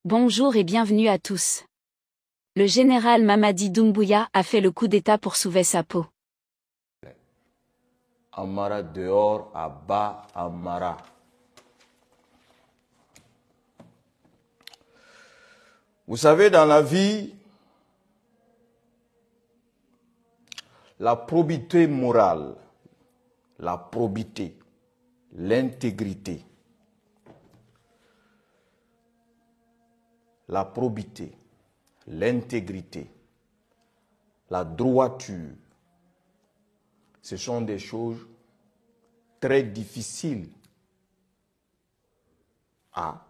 Bonjour et bienvenue à tous. Le général Mamadi Doumbouya a fait le coup d'État pour sauver sa peau. Amara dehors, Abba Amara. Vous savez, dans la vie, la probité morale, la probité, l'intégrité, la probité, l'intégrité, la droiture, ce sont des choses très difficiles à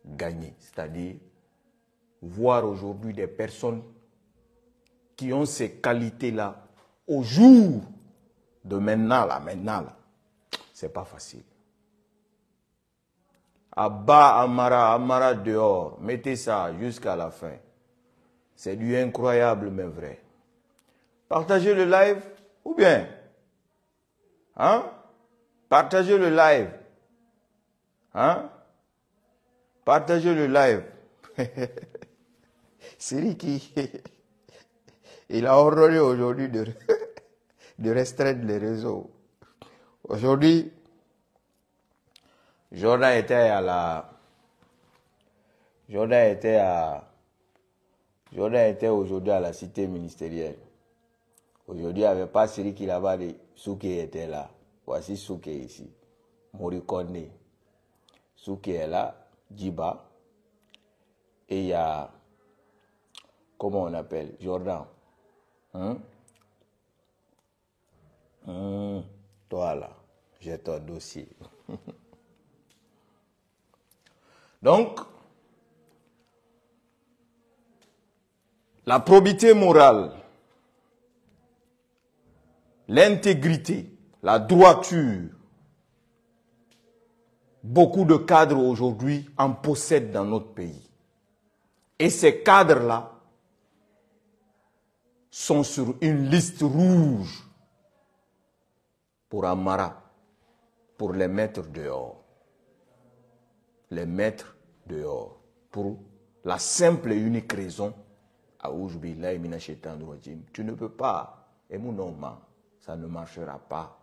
gagner. C'est-à-dire, voir aujourd'hui des personnes qui ont ces qualités-là au jour de maintenant, c'est pas facile. Abba Amara, Amara dehors, mettez ça jusqu'à la fin. C'est du incroyable mais vrai. Partagez le live ou bien, partagez le live. Partagez le live. C'est lui qui... Il a ordonné aujourd'hui de restreindre les réseaux. Aujourd'hui, Jordan était aujourd'hui à la cité ministérielle. Aujourd'hui, il n'y avait pas celui qui là-bas, Souké était là. Voici Souké ici. Morikone. Souké est là. Djiba. Et il y a, comment on appelle, Jordan. Toi là, j'ai ton dossier. Donc, la probité morale, l'intégrité, la droiture, beaucoup de cadres aujourd'hui en possèdent dans notre pays. Et ces cadres-là sont sur une liste rouge pour Amara, pour les mettre dehors. Les mettre dehors. Pour la simple et unique raison, tu ne peux pas, et mon nom, ça ne marchera pas,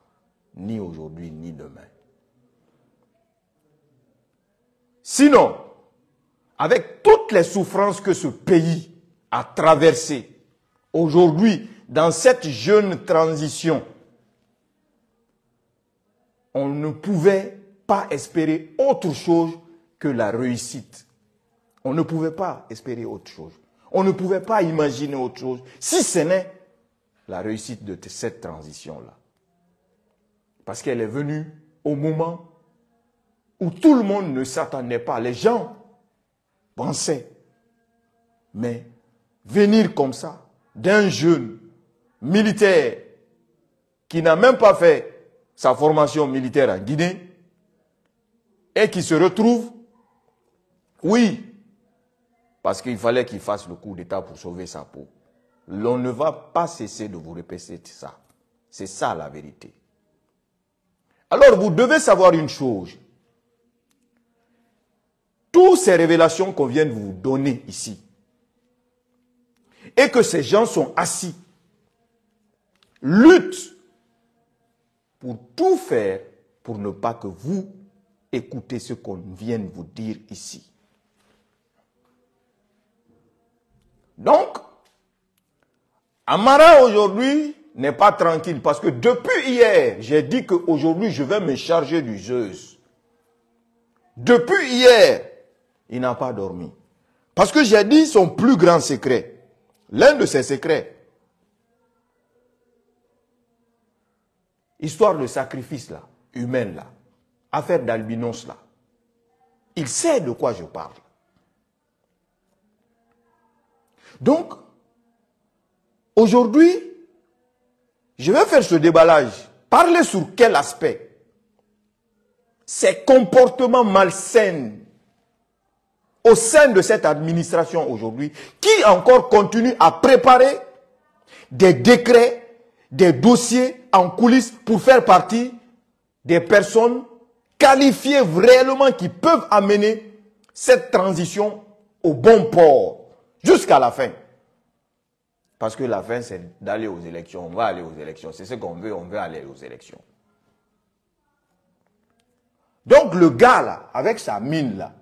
ni aujourd'hui, ni demain. Sinon, avec toutes les souffrances que ce pays a traversées, aujourd'hui, dans cette jeune transition, on ne pouvait pas espérer autre chose que la réussite. On ne pouvait pas espérer autre chose. On ne pouvait pas imaginer autre chose, si ce n'est la réussite de cette transition-là. Parce qu'elle est venue au moment où tout le monde ne s'attendait pas. Les gens pensaient, mais venir comme ça, d'un jeune militaire qui n'a même pas fait sa formation militaire en Guinée et qui se retrouve, oui, parce qu'il fallait qu'il fasse le coup d'État pour sauver sa peau. L'on ne va pas cesser de vous répéter ça. C'est ça la vérité. Alors vous devez savoir une chose. Toutes ces révélations qu'on vient de vous donner ici, et que ces gens sont assis, luttent pour tout faire pour ne pas que vous écoutez ce qu'on vient de vous dire ici. Donc, Amara aujourd'hui n'est pas tranquille parce que depuis hier, j'ai dit qu'aujourd'hui je vais me charger du Zeus. Depuis hier, il n'a pas dormi. Parce que j'ai dit son plus grand secret. L'un de ses secrets. Histoire de sacrifice là, humaine là, affaire d'albinos là. Il sait de quoi je parle. Donc, aujourd'hui, je vais faire ce déballage. Parler sur quel aspect? Ces comportements malsains au sein de cette administration aujourd'hui, qui encore continue à préparer des décrets, des dossiers en coulisses pour faire partie des personnes qualifiées réellement qui peuvent amener cette transition au bon port, jusqu'à la fin. Parce que la fin, c'est d'aller aux élections. On va aller aux élections. C'est ce qu'on veut, on veut aller aux élections. Donc le gars là, avec sa mine là,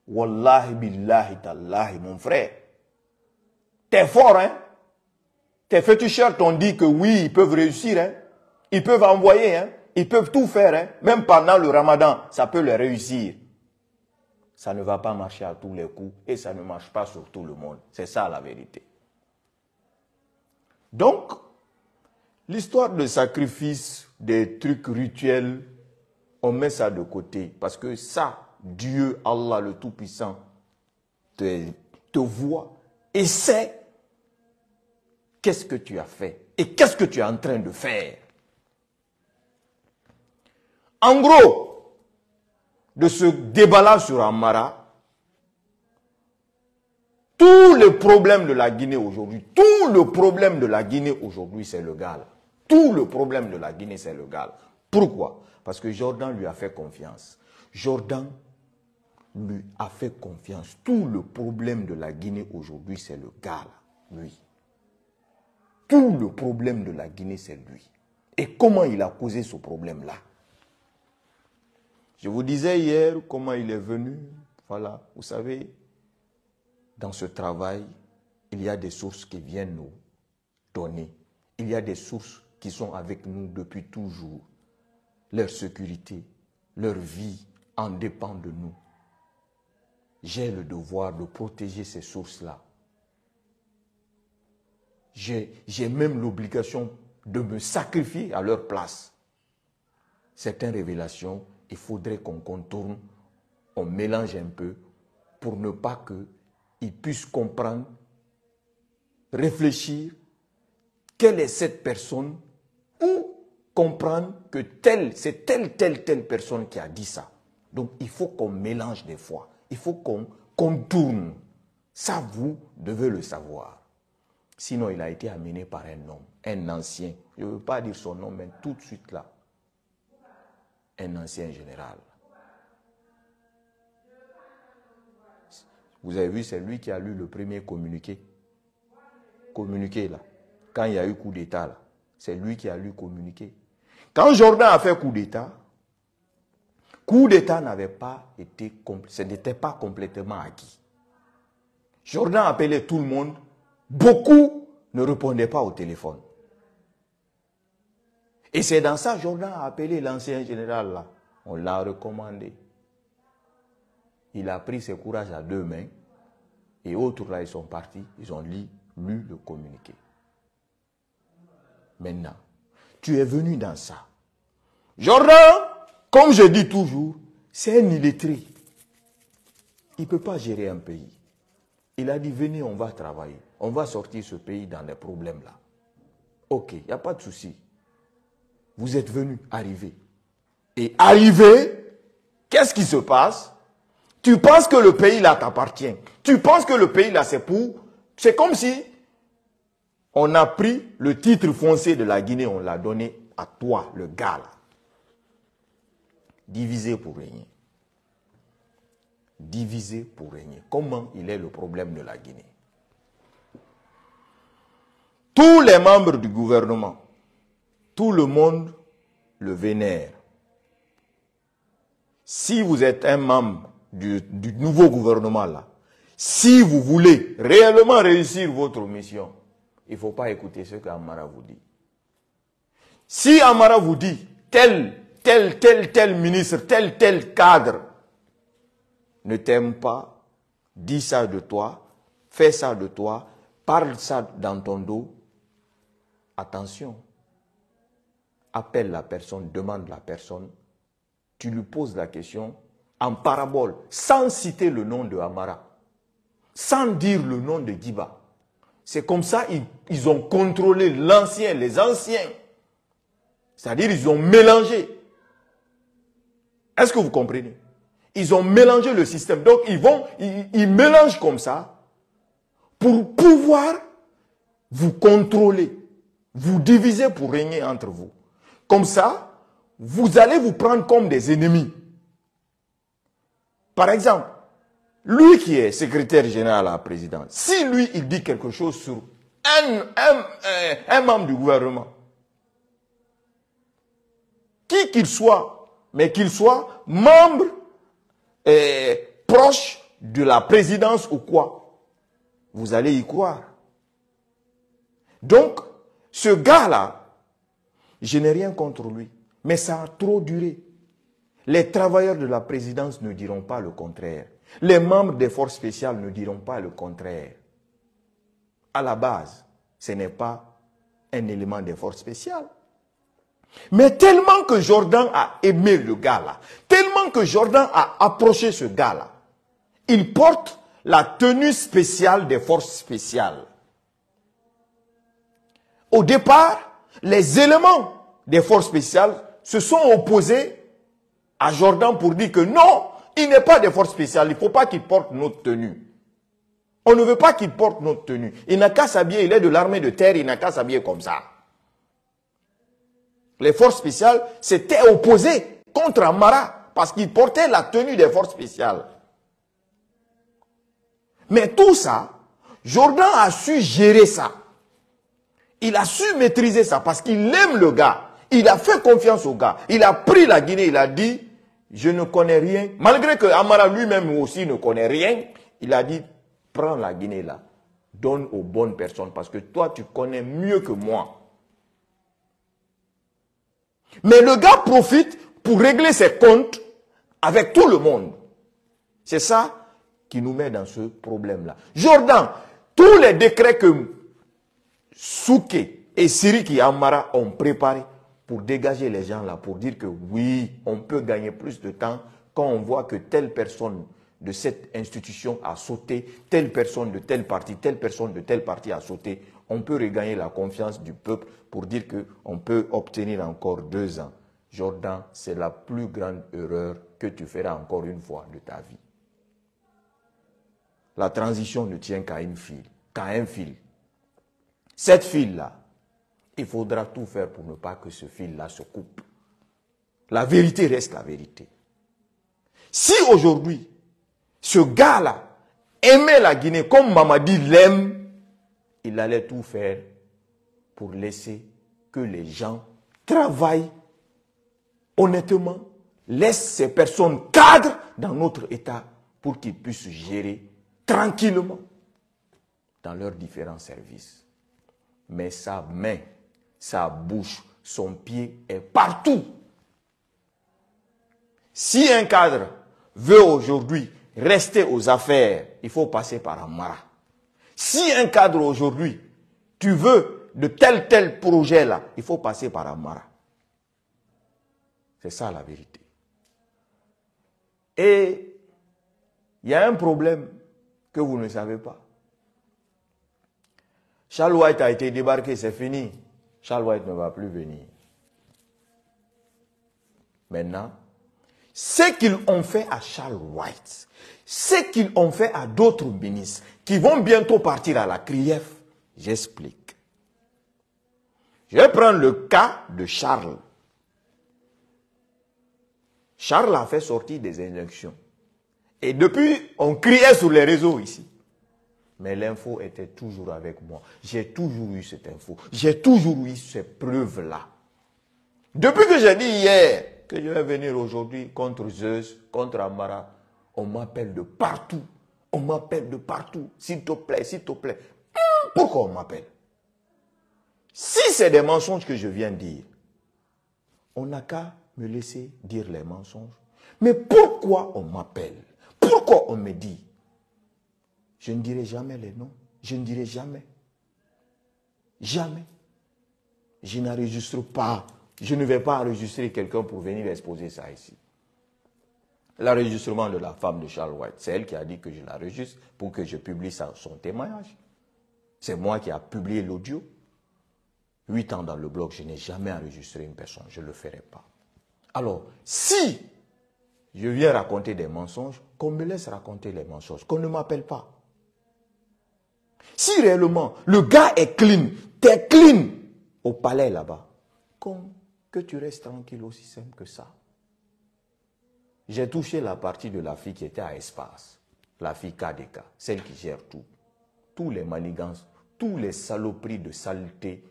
wallahi billahi tallahi, mon frère, t'es fort, hein? Tes féticheurs t'ont dit que oui, ils peuvent réussir, hein? Ils peuvent envoyer, hein? Ils peuvent tout faire, hein? Même pendant le ramadan, ça peut les réussir. Ça ne va pas marcher à tous les coups et ça ne marche pas sur tout le monde. C'est ça la vérité. Donc, l'histoire de sacrifice, des trucs rituels, on met ça de côté. Parce que ça, Dieu, Allah le Tout-Puissant, te voit et sait qu'est-ce que tu as fait et qu'est-ce que tu es en train de faire. En gros, de ce débat-là sur Amara, tous les problèmes de la Guinée aujourd'hui, tout le problème de la Guinée aujourd'hui, c'est le gars là. Tout le problème de la Guinée, c'est le gars là. Pourquoi? Parce que Jordan lui a fait confiance. Jordan lui a fait confiance. Tout le problème de la Guinée aujourd'hui, c'est le gars là, lui. Tout le problème de la Guinée, c'est lui. Et comment il a causé ce problème-là? Je vous disais hier comment il est venu. Voilà, vous savez, dans ce travail, il y a des sources qui viennent nous donner. Il y a des sources qui sont avec nous depuis toujours. Leur sécurité, leur vie en dépend de nous. J'ai le devoir de protéger ces sources-là. J'ai même l'obligation de me sacrifier à leur place. Certaines révélations, il faudrait qu'on contourne, on mélange un peu pour ne pas qu'ils puissent comprendre, réfléchir, quelle est cette personne, ou comprendre que c'est telle personne qui a dit ça. Donc il faut qu'on mélange des fois, il faut qu'on contourne. Ça, vous devez le savoir. Sinon, il a été amené par un homme, un ancien. Je ne veux pas dire son nom, mais tout de suite là. Un ancien général. Vous avez vu, c'est lui qui a lu le premier communiqué. Communiqué là. Quand il y a eu coup d'État là. C'est lui qui a lu communiqué. Quand Jordan a fait coup d'État n'avait pas été, ce n'était pas complètement acquis. Jordan appelait tout le monde. Beaucoup ne répondaient pas au téléphone. Et c'est dans ça que Jordan a appelé l'ancien général là. On l'a recommandé. Il a pris ses courages à deux mains. Et autres là, ils sont partis. Ils ont lu le communiqué. Maintenant, tu es venu dans ça. Jordan, comme je dis toujours, c'est un illettré. Il ne peut pas gérer un pays. Il a dit, venez, on va travailler. On va sortir ce pays dans les problèmes là. Ok, il n'y a pas de souci. Vous êtes venu, arrivé. Et arrivé, qu'est-ce qui se passe? Tu penses que le pays là t'appartient. Tu penses que le pays là c'est pour... C'est comme si on a pris le titre foncier de la Guinée, on l'a donné à toi, le gars là. Diviser pour régner. Diviser pour régner. Comment il est le problème de la Guinée? Tous les membres du gouvernement, tout le monde le vénère. Si vous êtes un membre du nouveau gouvernement là, si vous voulez réellement réussir votre mission, il ne faut pas écouter ce qu'Amara vous dit. Si Amara vous dit tel ministre, tel cadre ne t'aime pas, dis ça de toi, fais ça de toi, parle ça dans ton dos, attention. Appelle la personne, demande la personne, tu lui poses la question en parabole, sans citer le nom de Amara, sans dire le nom de Giba. C'est comme ça ils ont contrôlé l'ancien, les anciens. C'est-à-dire ils ont mélangé. Est-ce que vous comprenez? Ils ont mélangé le système. Donc ils mélangent comme ça pour pouvoir vous contrôler, vous diviser pour régner entre vous. Comme ça, vous allez vous prendre comme des ennemis. Par exemple, lui qui est secrétaire général à la présidence, si lui, il dit quelque chose sur un membre du gouvernement, qui qu'il soit, mais qu'il soit membre proche de la présidence ou quoi, vous allez y croire. Donc, ce gars-là, je n'ai rien contre lui, mais ça a trop duré. Les travailleurs de la présidence ne diront pas le contraire. Les membres des forces spéciales ne diront pas le contraire. À la base, ce n'est pas un élément des forces spéciales. Mais tellement que Jordan a aimé le gars-là, tellement que Jordan a approché ce gars-là, il porte la tenue spéciale des forces spéciales. Au départ, les éléments des forces spéciales se sont opposés à Jordan pour dire que non, il n'est pas des forces spéciales, il ne faut pas qu'il porte notre tenue. On ne veut pas qu'il porte notre tenue. Il n'a qu'à s'habiller, il est de l'armée de terre, il n'a qu'à s'habiller comme ça. Les forces spéciales s'étaient opposées contre Amara parce qu'il portait la tenue des forces spéciales. Mais tout ça, Jordan a su gérer ça. Il a su maîtriser ça parce qu'il aime le gars. Il a fait confiance au gars. Il a pris la Guinée, il a dit, je ne connais rien. Malgré que Amara lui-même aussi ne connaît rien, il a dit, prends la Guinée là, donne aux bonnes personnes parce que toi tu connais mieux que moi. Mais le gars profite pour régler ses comptes avec tout le monde. C'est ça qui nous met dans ce problème-là. Jordan, tous les décrets que Souké et Siriki Amara ont préparés pour dégager les gens là, pour dire que oui, on peut gagner plus de temps quand on voit que telle personne de cette institution a sauté, telle personne de tel parti, telle personne de tel parti a sauté, on peut regagner la confiance du peuple pour dire qu'on peut obtenir encore 2 ans. Jordan, c'est la plus grande erreur que tu feras encore une fois de ta vie. La transition ne tient qu'à un fil. Cette file-là, il faudra tout faire pour ne pas que ce fil-là se coupe. La vérité reste la vérité. Si aujourd'hui, ce gars-là aimait la Guinée comme Mamadi l'aime, il allait tout faire pour laisser que les gens travaillent honnêtement, laissent ces personnes cadres dans notre État pour qu'ils puissent gérer tranquillement dans leurs différents services. Mais sa main, sa bouche, son pied est partout. Si un cadre veut aujourd'hui rester aux affaires, il faut passer par Amara. Si un cadre aujourd'hui, tu veux de tel projet là, il faut passer par Amara. C'est ça la vérité. Et il y a un problème que vous ne savez pas. Charles White a été débarqué, c'est fini. Charles White ne va plus venir. Maintenant, ce qu'ils ont fait à Charles White, ce qu'ils ont fait à d'autres ministres qui vont bientôt partir à la CRIEF, j'explique. Je vais prendre le cas de Charles. Charles a fait sortir des élections. Et depuis, on criait sur les réseaux ici. Mais l'info était toujours avec moi. J'ai toujours eu cette info. J'ai toujours eu ces preuves-là. Depuis que j'ai dit hier que je vais venir aujourd'hui contre Zeus, contre Amara, on m'appelle de partout. On m'appelle de partout. S'il te plaît, s'il te plaît. Pourquoi on m'appelle? Si c'est des mensonges que je viens de dire, on n'a qu'à me laisser dire les mensonges. Mais pourquoi on m'appelle? Pourquoi on me dit? Je ne dirai jamais les noms. Je ne dirai jamais. Jamais. Je n'enregistre pas. Je ne vais pas enregistrer quelqu'un pour venir exposer ça ici. L'enregistrement de la femme de Charles White, c'est elle qui a dit que je l'enregistre pour que je publie son témoignage. C'est moi qui ai publié l'audio. 8 ans dans le blog, je n'ai jamais enregistré une personne. Je ne le ferai pas. Alors, si je viens raconter des mensonges, qu'on me laisse raconter les mensonges, qu'on ne m'appelle pas. Si réellement le gars est clean, t'es clean au palais là-bas, que tu restes tranquille, aussi simple que ça. J'ai touché la partie de la fille qui était à espace. la fille KDK, celle qui gère tout, tous les manigances, tous les saloperies de saleté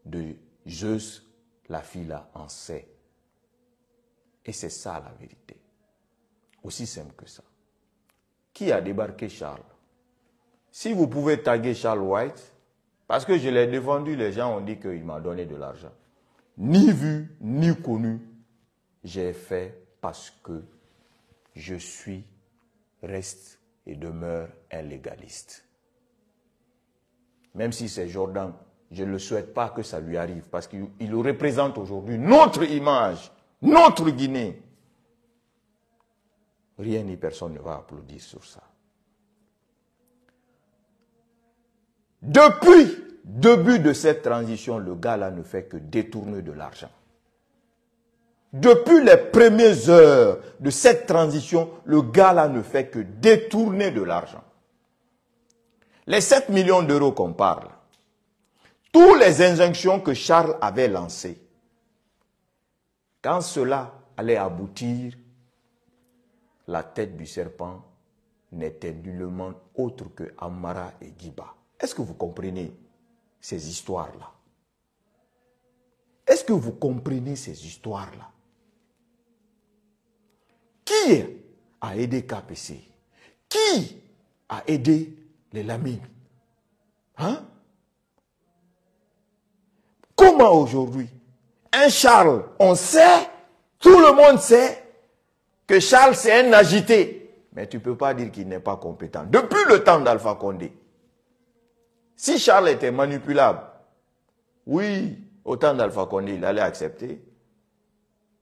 de Zeus, la fille là en sait. Et c'est ça la vérité. Aussi simple que ça. Qui a débarqué Charles? Si vous pouvez taguer Charles White, parce que je l'ai défendu, les gens ont dit qu'il m'a donné de l'argent. Ni vu, ni connu, j'ai fait parce que je suis, reste et demeure un légaliste. Même si c'est Jordan, je ne le souhaite pas que ça lui arrive, parce qu'il représente aujourd'hui notre image, notre Guinée. Rien ni personne ne va applaudir sur ça. Depuis le début de cette transition, le gars-là ne fait que détourner de l'argent. Depuis les premières heures de cette transition, le gars-là ne fait que détourner de l'argent. Les 7 millions d'euros qu'on parle, toutes les injonctions que Charles avait lancées, quand cela allait aboutir, la tête du serpent n'était nullement autre que Amara et Giba. Est-ce que vous comprenez ces histoires-là? Est-ce que vous comprenez ces histoires-là? Qui a aidé KPC? Qui a aidé les Lamines? Hein? Comment aujourd'hui? Un Charles, on sait, tout le monde sait que Charles c'est un agité. Mais tu ne peux pas dire qu'il n'est pas compétent. Depuis le temps d'Alpha Condé. Si Charles était manipulable, oui, au temps d'Alpha Condé, il allait accepter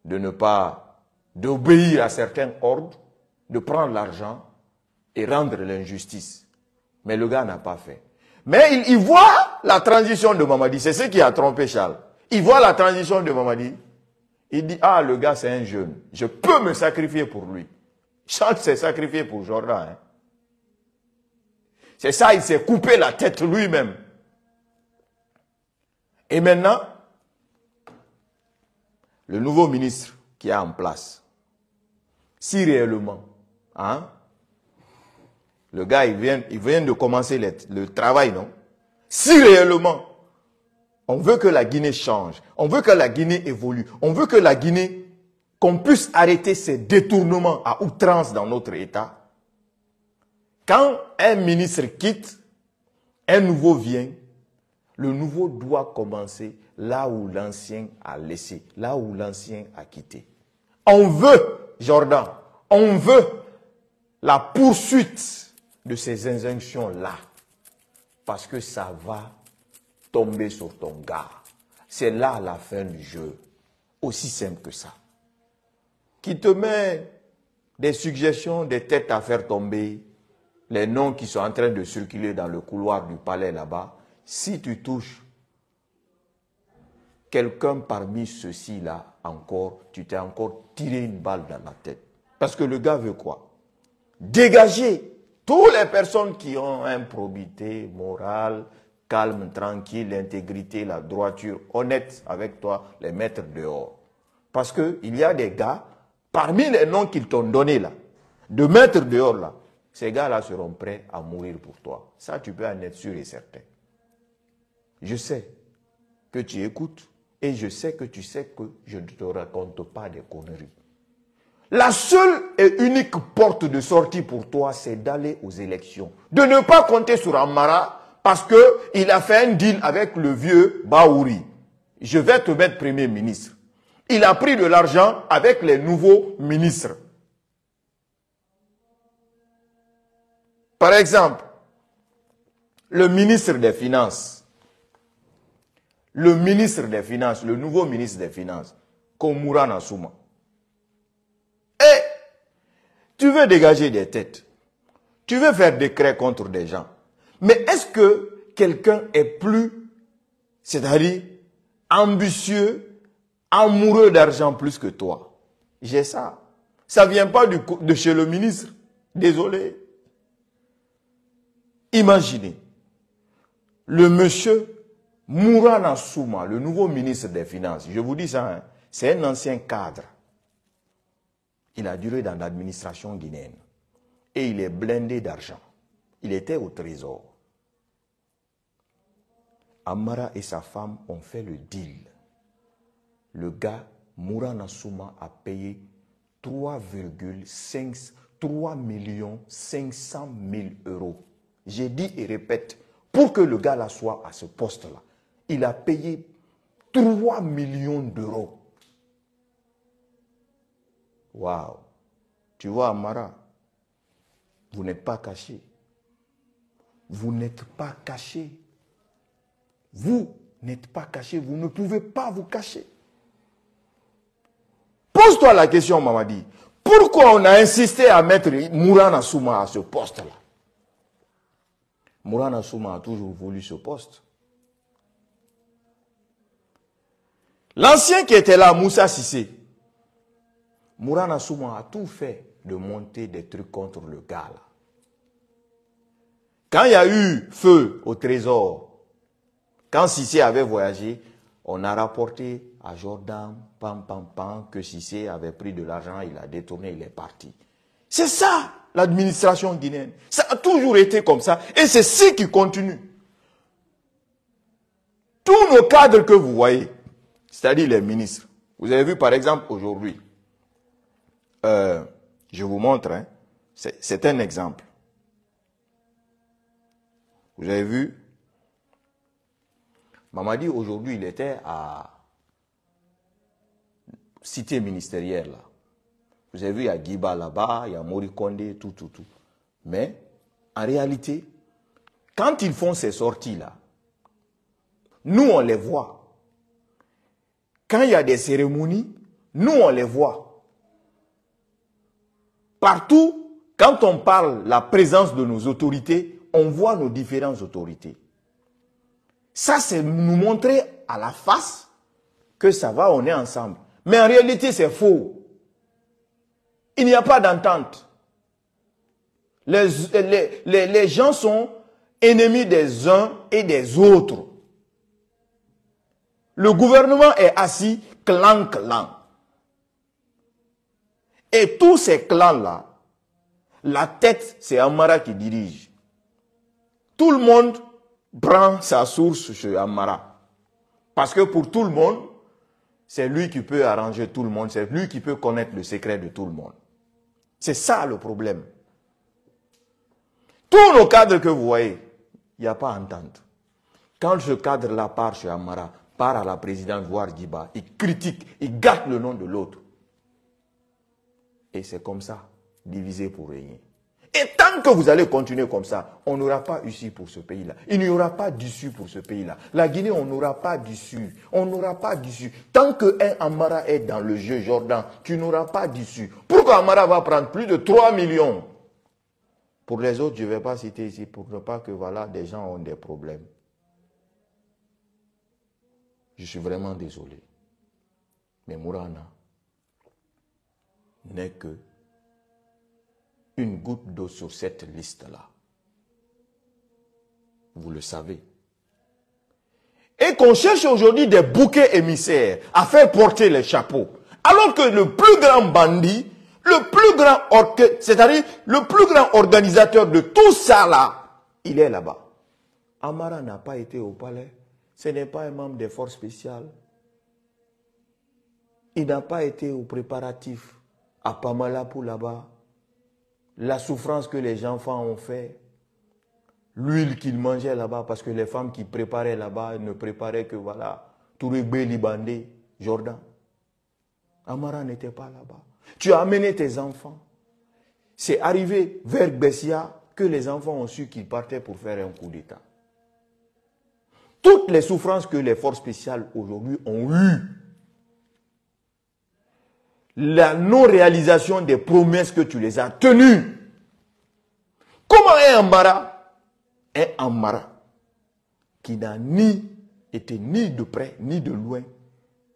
de ne pas, d'obéir à certains ordres, de prendre l'argent et rendre l'injustice. Mais le gars n'a pas fait. Mais il voit la transition de Mamadi. C'est ce qui a trompé Charles. Il voit la transition de Mamadi. Il dit, ah, le gars, c'est un jeune. Je peux me sacrifier pour lui. Charles s'est sacrifié pour Jordan. Hein. C'est ça, il s'est coupé la tête lui-même. Et maintenant, le nouveau ministre qui est en place, si réellement, hein, le gars, il vient de commencer le travail, non? Si réellement, on veut que la Guinée change, on veut que la Guinée évolue, on veut que la Guinée, qu'on puisse arrêter ces détournements à outrance dans notre État. Quand un ministre quitte, un nouveau vient, le nouveau doit commencer là où l'ancien a laissé, là où l'ancien a quitté. On veut, Jordan, on veut la poursuite de ces injonctions-là, parce que ça va tomber sur ton gars. C'est là la fin du jeu. Aussi simple que ça. Qui te met des suggestions, des têtes à faire tomber, les noms qui sont en train de circuler dans le couloir du palais là-bas. Si tu touches quelqu'un parmi ceux-ci-là encore, tu t'es encore tiré une balle dans la tête. Parce que le gars veut quoi? Dégager toutes les personnes qui ont une probité morale, calme, tranquille, l'intégrité, la droiture, honnête avec toi, les mettre dehors. Parce qu'il y a des gars, parmi les noms qu'ils t'ont donnés là, de mettre dehors là, ces gars-là seront prêts à mourir pour toi. Ça, tu peux en être sûr et certain. Je sais que tu écoutes et je sais que tu sais que je ne te raconte pas des conneries. La seule et unique porte de sortie pour toi, c'est d'aller aux élections. De ne pas compter sur Amara parce qu'il a fait un deal avec le vieux Baouri. Je vais te mettre Premier ministre. Il a pris de l'argent avec les nouveaux ministres. Par exemple, le ministre des Finances. Le ministre des Finances, le nouveau ministre des Finances, Komura Nassouma. Et tu veux dégager des têtes. Tu veux faire décret contre des gens. Mais est-ce que quelqu'un est plus, c'est-à-dire ambitieux, amoureux d'argent plus que toi? J'ai ça. Ça ne vient pas de chez le ministre. Désolé. Imaginez. Le monsieur Moura Nassouma, le nouveau ministre des Finances, je vous dis ça, hein, c'est un ancien cadre. Il a duré dans l'administration guinéenne. et il est blindé d'argent. Il était au trésor. Amara et sa femme ont fait le deal. Le gars, Moura Nassouma, a payé 3,5 500 000 euros. J'ai dit et répète, pour que le gars là soit à ce poste-là, il a payé 3 millions d'euros. Waouh! Tu vois, Amara, vous n'êtes pas caché. Vous n'êtes pas caché. Vous n'êtes pas caché. Vous ne pouvez pas vous cacher. Pose-toi la question, Mamadi. Pourquoi on a insisté à mettre Moura Nassouma à ce poste-là? Moura Nassouma a toujours voulu ce poste. L'ancien qui était là, Moussa Sissé, Moura Nassouma a tout fait de monter des trucs contre le gars là. Quand il y a eu feu au trésor, quand Sissé avait voyagé, on a rapporté à Jordan, que Sissé avait pris de l'argent, il a détourné, il est parti. C'est ça, l'administration guinéenne. Ça a toujours été comme ça. Et c'est ce qui continue. Tous nos cadres que vous voyez, c'est-à-dire les ministres, vous avez vu par exemple aujourd'hui, je vous montre, hein, c'est un exemple. Vous avez vu, Mamadi aujourd'hui il était à cité ministérielle là. Vous avez vu, il y a Guiba là-bas, il y a Mori Kondé, tout. Mais, en réalité, quand ils font ces sorties-là, nous, on les voit. Quand il y a des cérémonies, nous, on les voit. Partout, quand on parle de la présence de nos autorités, on voit nos différentes autorités. Ça, c'est nous montrer à la face que ça va, on est ensemble. Mais en réalité, c'est faux. Il n'y a pas d'entente. Les gens sont ennemis des uns et des autres. Le gouvernement est assis clan. Et tous ces clans-là, la tête, c'est Amara qui dirige. Tout le monde prend sa source chez Amara. Parce que pour tout le monde, c'est lui qui peut arranger tout le monde, c'est lui qui peut connaître le secret de tout le monde. C'est ça le problème. Tous nos cadres que vous voyez, il n'y a pas entente. Quand ce cadre-là part chez Amara, part à la présidente voir Guiba, il critique, il gâte le nom de l'autre. Et c'est comme ça, divisé pour régner. Et tant que vous allez continuer comme ça, on n'aura pas issue pour ce pays-là. Il n'y aura pas d'issue pour ce pays-là. La Guinée, on n'aura pas d'issue. On n'aura pas d'issue. Tant qu'un Amara est dans le jeu, Jordan, tu n'auras pas d'issue. Pourquoi Amara va prendre plus de 3 millions? Pour les autres, je ne vais pas citer ici pour ne pas que voilà, des gens ont des problèmes. Je suis vraiment désolé. Mais Mourana n'est que une goutte d'eau sur cette liste-là. Vous le savez. Et qu'on cherche aujourd'hui des bouquets émissaires à faire porter les chapeaux. Alors que le plus grand bandit, c'est-à-dire le plus grand organisateur de tout ça là, il est là-bas. Amara n'a pas été au palais. Ce n'est pas un membre des forces spéciales. Il n'a pas été au préparatif à Pamalapu là-bas. La souffrance que les enfants ont fait, l'huile qu'ils mangeaient là-bas, parce que les femmes qui préparaient là-bas ne préparaient que, voilà, Tourégbé, Libandé, Jordan. Amara n'était pas là-bas. Tu as amené tes enfants. C'est arrivé vers Bessia que les enfants ont su qu'ils partaient pour faire un coup d'État. Toutes les souffrances que les forces spéciales aujourd'hui ont eues, la non-réalisation des promesses que tu les as tenues. Comment est Amara qui n'a été ni de près ni de loin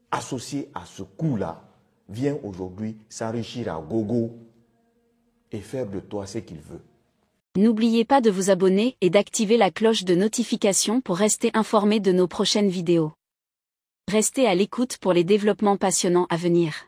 associé à ce coup-là, vient aujourd'hui s'enrichir à gogo et faire de toi ce qu'il veut. N'oubliez pas de vous abonner et d'activer la cloche de notification pour rester informé de nos prochaines vidéos. Restez à l'écoute pour les développements passionnants à venir.